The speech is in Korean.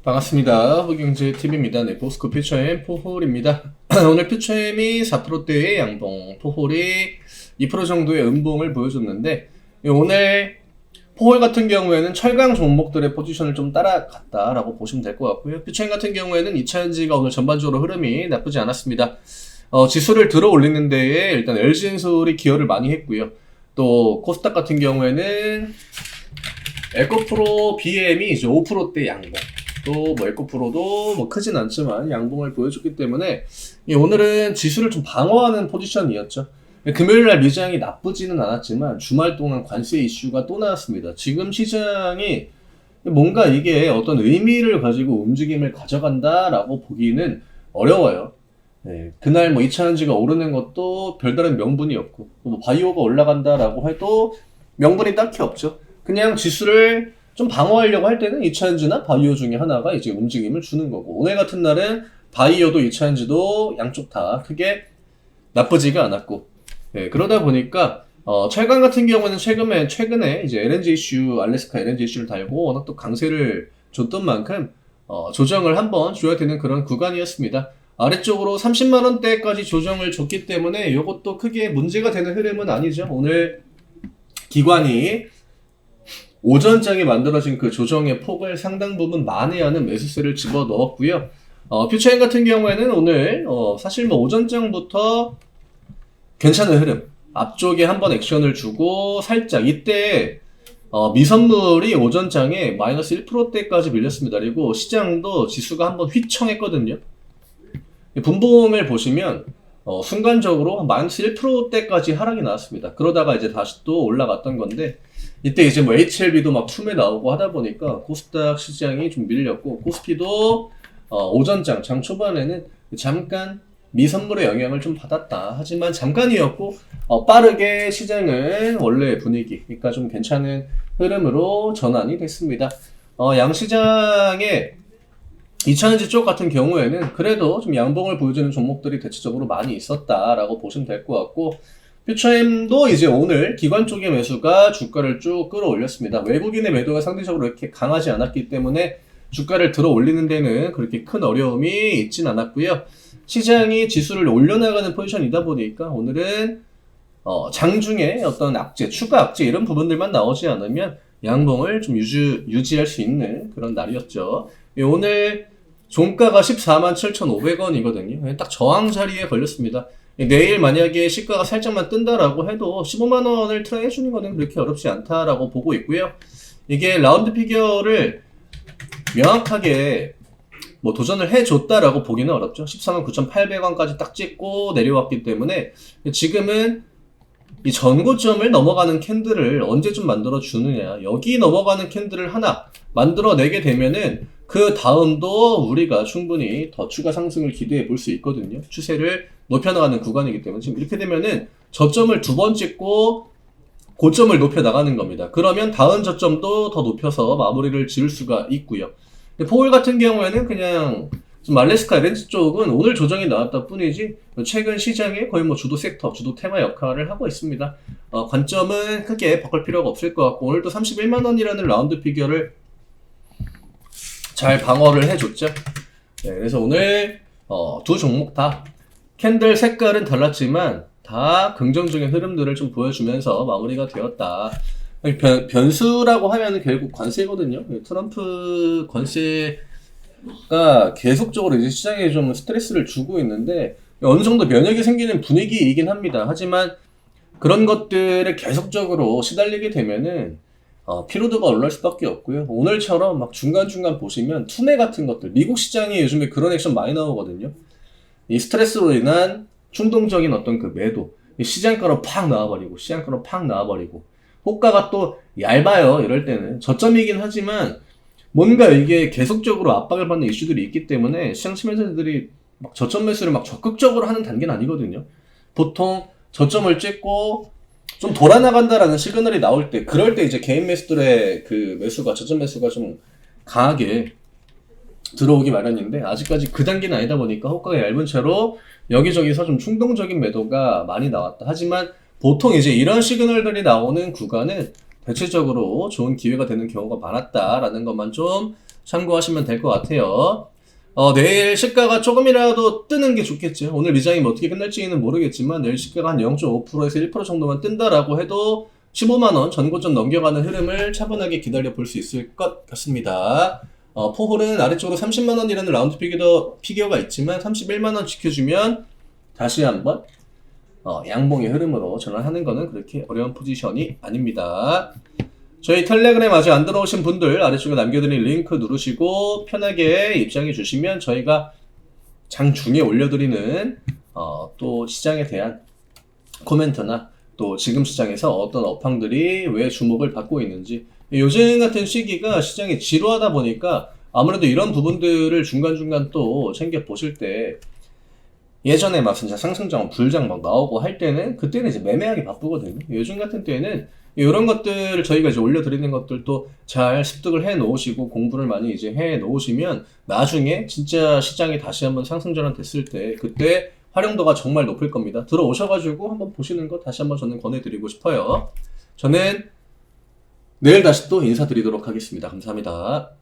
반갑습니다. 호경제TV입니다. 네, 포스코 퓨처엠 포홀입니다. 오늘 퓨처엠이 4%대의 양봉, 포홀이 2% 정도의 음봉을 보여줬는데, 오늘 포홀 같은 경우에는 철강 종목들의 포지션을 좀 따라갔다라고 보시면 될 것 같고요. 퓨처엠 같은 경우에는 2차전지가 오늘 전반적으로 흐름이 나쁘지 않았습니다. 지수를 들어 올리는 데에 일단 LG엔솔이 기여를 많이 했고요. 또 코스닥 같은 경우에는 에코프로 BM이 이제 5%대 양봉. 또 뭐 에코프로도 뭐 크진 않지만 양봉을 보여줬기 때문에 오늘은 지수를 좀 방어하는 포지션이었죠. 금요일날 미장이 나쁘지는 않았지만 주말 동안 관세 이슈가 또 나왔습니다. 지금 시장이 뭔가 이게 어떤 의미를 가지고 움직임을 가져간다라고 보기는 어려워요. 네, 그날 뭐 2차전지가 오르는 것도 별다른 명분이 없고 뭐 바이오가 올라간다라고 해도 명분이 딱히 없죠. 그냥 지수를 좀 방어하려고 할 때는 2차전지나 바이오 중에 하나가 이제 움직임을 주는 거고, 오늘 같은 날은 바이오도 2차전지도 양쪽 다 크게 나쁘지가 않았고, 그러다 보니까 철강 같은 경우는 최근에 이제 LNG 이슈, 알래스카 LNG 이슈를 달고 워낙 또 강세를 줬던 만큼 조정을 한번 줘야 되는 그런 구간이었습니다. 아래쪽으로 30만 원대까지 조정을 줬기 때문에 이것도 크게 문제가 되는 흐름은 아니죠. 오늘 기관이 오전장에 만들어진 그 조정의 폭을 상당 부분 만회하는 매수세를 집어넣었고요. 퓨처엠 같은 경우에는 오늘 사실 뭐 오전장부터 괜찮은 흐름, 앞쪽에 한번 액션을 주고 살짝 이때 미선물이 오전장에 마이너스 1%대까지 밀렸습니다. 그리고 시장도 지수가 한번 휘청했거든요. 분봉을 보시면 순간적으로 마이너스 1%대까지 하락이 나왔습니다. 그러다가 이제 다시 또 올라갔던 건데, 이때 이제 뭐 HLB도 막 툼에 나오고 하다 보니까 코스닥 시장이 좀 밀렸고, 코스피도 오전장, 장 초반에는 잠깐 미선물의 영향을 좀 받았다. 하지만 잠깐이었고, 빠르게 시장은 원래 분위기, 그러니까 좀 괜찮은 흐름으로 전환이 됐습니다. 양시장의 2차전지 쪽 같은 경우에는 그래도 좀 양봉을 보여주는 종목들이 대체적으로 많이 있었다라고 보시면 될 것 같고, 퓨처엠도 이제 오늘 기관 쪽의 매수가 주가를 쭉 끌어올렸습니다. 외국인의 매도가 상대적으로 이렇게 강하지 않았기 때문에 주가를 들어 올리는 데는 그렇게 큰 어려움이 있진 않았고요. 시장이 지수를 올려나가는 포지션이다 보니까 오늘은 장중에 어떤 악재, 추가 악재 이런 부분들만 나오지 않으면 양봉을 좀 유지할 수 있는 그런 날이었죠. 오늘 종가가 147,500원이거든요. 딱 저항 자리에 걸렸습니다. 내일 만약에 시가가 살짝만 뜬다라고 해도 15만원을 트라이 해주는 거는 그렇게 어렵지 않다라고 보고 있고요. 이게 라운드 피겨를 명확하게 뭐 도전을 해줬다라고 보기는 어렵죠. 149,800원까지 딱 찍고 내려왔기 때문에 지금은 이 전고점을 넘어가는 캔들을 언제쯤 만들어 주느냐, 여기 넘어가는 캔들을 하나 만들어내게 되면은 그 다음도 우리가 충분히 더 추가 상승을 기대해 볼 수 있거든요. 추세를 높여나가는 구간이기 때문에 지금 이렇게 되면은 저점을 두 번 찍고 고점을 높여 나가는 겁니다. 그러면 다음 저점도 더 높여서 마무리를 지을 수가 있고요. 포홀 같은 경우에는 그냥 좀 알래스카 LNG 쪽은 오늘 조정이 나왔다 뿐이지 최근 시장에 거의 뭐 주도 섹터, 주도 테마 역할을 하고 있습니다. 관점은 크게 바꿀 필요가 없을 것 같고, 오늘도 31만원이라는 라운드 피겨를 잘 방어를 해줬죠. 네, 그래서 오늘 두 종목 다 캔들 색깔은 달랐지만 다 긍정적인 흐름들을 좀 보여주면서 마무리가 되었다. 변수라고 하면 결국 관세거든요. 트럼프 관세가 계속적으로 이제 시장에 좀 스트레스를 주고 있는데 어느 정도 면역이 생기는 분위기이긴 합니다. 하지만 그런 것들을 계속적으로 시달리게 되면은 피로도가 올라갈 수밖에 없고요. 오늘처럼 막 중간중간 보시면 투매 같은 것들, 미국 시장이 요즘에 그런 액션 많이 나오거든요. 이 스트레스로 인한 충동적인 어떤 그 매도, 시장가로 팍 나와버리고 호가가 또 얇아요. 이럴 때는 저점이긴 하지만 뭔가 이게 계속적으로 압박을 받는 이슈들이 있기 때문에 시장 침해자들이 막 저점 매수를 막 적극적으로 하는 단계는 아니거든요. 보통 저점을 찍고 좀 돌아나간다라는 시그널이 나올 때, 그럴 때 이제 개인 매수들의 그 매수가, 저점 매수가 좀 강하게 들어오기 마련인데, 아직까지 그 단계는 아니다 보니까 호가가 얇은 채로 여기저기서 좀 충동적인 매도가 많이 나왔다. 하지만 보통 이제 이런 시그널들이 나오는 구간은 대체적으로 좋은 기회가 되는 경우가 많았다라는 것만 좀 참고하시면 될 것 같아요. 내일 시가가 조금이라도 뜨는 게 좋겠죠. 오늘 미장이 뭐 어떻게 끝날지는 모르겠지만 내일 시가가 한 0.5%에서 1% 정도만 뜬다라고 해도 15만원 전고점 넘겨가는 흐름을 차분하게 기다려 볼 수 있을 것 같습니다. 포홀은 아래쪽으로 30만원이라는 라운드 피겨가 있지만 31만원 지켜주면 다시 한번 양봉의 흐름으로 전환하는 거는 그렇게 어려운 포지션이 아닙니다. 저희 텔레그램 아직 안 들어오신 분들 아래쪽에 남겨드린 링크 누르시고 편하게 입장해 주시면 저희가 장중에 올려드리는 또 시장에 대한 코멘트나 또 지금 시장에서 어떤 업황들이 왜 주목을 받고 있는지, 요즘 같은 시기가 시장이 지루하다 보니까 아무래도 이런 부분들을 중간중간 또 챙겨 보실 때, 예전에 막 진짜 상승장, 불장 막 나오고 할 때는 그때는 이제 매매하기 바쁘거든요. 요즘 같은 때는 이런 것들을 저희가 이제 올려드리는 것들도 잘 습득을 해 놓으시고 공부를 많이 이제 해 놓으시면 나중에 진짜 시장이 다시 한번 상승 전환 됐을 때 그때 활용도가 정말 높을 겁니다. 들어오셔가지고 한번 보시는 거 다시 한번 저는 권해드리고 싶어요. 저는 내일 다시 또 인사드리도록 하겠습니다. 감사합니다.